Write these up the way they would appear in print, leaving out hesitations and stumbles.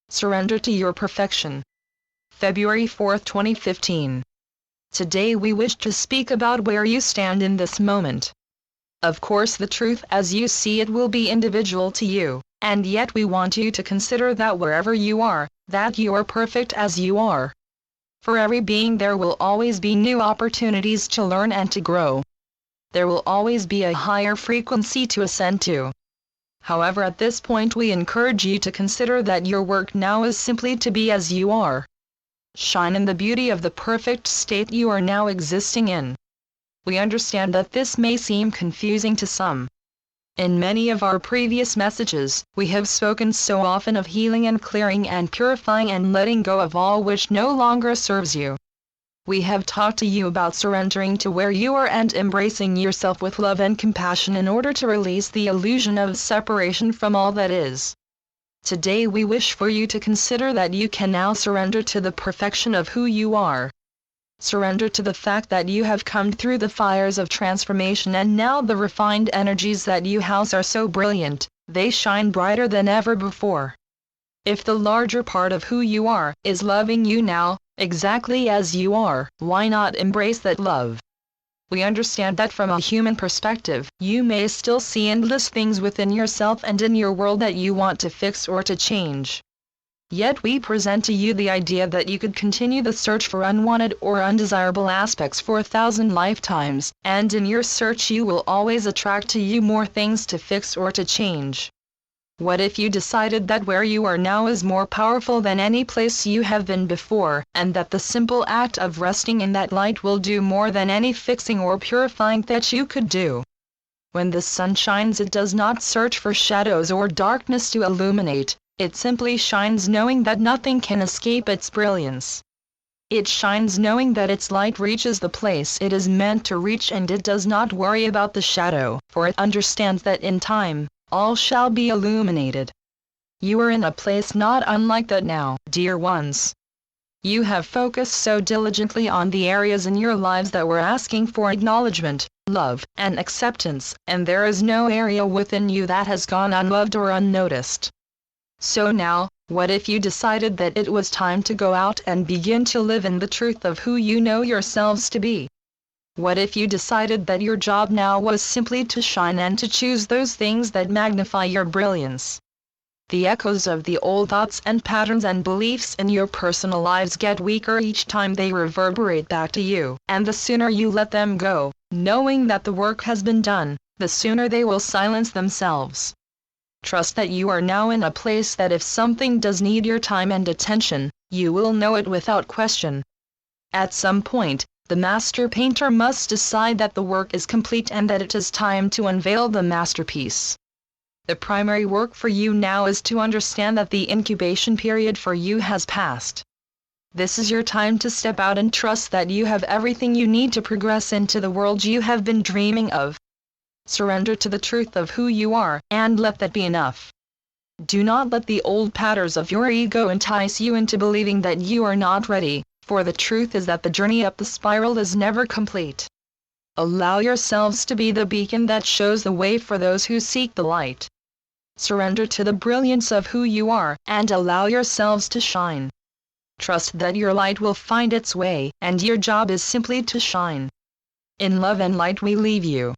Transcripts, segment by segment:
Surrender to your perfection. February 4, 2015. Today we wish to speak about where you stand in this moment. Of course, the truth as you see it will be individual to you, and yet we want you to consider that wherever you are, that you are perfect as you are. For every being there will always be new opportunities to learn and to grow. There will always be a higher frequency to ascend to. However, at this point we encourage you to consider that your work now is simply to be as you are. Shine in the beauty of the perfect state you are now existing in. We understand that this may seem confusing to some. In many of our previous messages, we have spoken so often of healing and clearing and purifying and letting go of all which no longer serves you. We have talked to you about surrendering to where you are and embracing yourself with love and compassion in order to release the illusion of separation from all that is. Today we wish for you to consider that you can now surrender to the perfection of who you are. Surrender to the fact that you have come through the fires of transformation and now the refined energies that you house are so brilliant, they shine brighter than ever before. If the larger part of who you are is loving you now, exactly as you are, why not embrace that love? We understand that from a human perspective, you may still see endless things within yourself and in your world that you want to fix or to change. Yet we present to you the idea that you could continue the search for unwanted or undesirable aspects for 1,000 lifetimes, and in your search you will always attract to you more things to fix or to change. What if you decided that where you are now is more powerful than any place you have been before, and that the simple act of resting in that light will do more than any fixing or purifying that you could do? When the sun shines, it does not search for shadows or darkness to illuminate, it simply shines knowing that nothing can escape its brilliance. It shines knowing that its light reaches the place it is meant to reach, and it does not worry about the shadow, for it understands that in time, all shall be illuminated. You are in a place not unlike that now, dear ones. You have focused so diligently on the areas in your lives that were asking for acknowledgement, love, and acceptance, and there is no area within you that has gone unloved or unnoticed. So now, what if you decided that it was time to go out and begin to live in the truth of who you know yourselves to be? What if you decided that your job now was simply to shine and to choose those things that magnify your brilliance? The echoes of the old thoughts and patterns and beliefs in your personal lives get weaker each time they reverberate back to you, and the sooner you let them go, knowing that the work has been done, the sooner they will silence themselves. Trust that you are now in a place that if something does need your time and attention, you will know it without question. At some point, the master painter must decide that the work is complete and that it is time to unveil the masterpiece. The primary work for you now is to understand that the incubation period for you has passed. This is your time to step out and trust that you have everything you need to progress into the world you have been dreaming of. Surrender to the truth of who you are, and let that be enough. Do not let the old patterns of your ego entice you into believing that you are not ready, for the truth is that the journey up the spiral is never complete. Allow yourselves to be the beacon that shows the way for those who seek the light. Surrender to the brilliance of who you are, and allow yourselves to shine. Trust that your light will find its way, and your job is simply to shine. In love and light we leave you.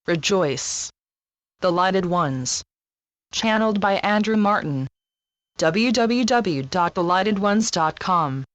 Rejoice. The Lighted Ones. Channeled by Andrew Martin. www.thelightones.com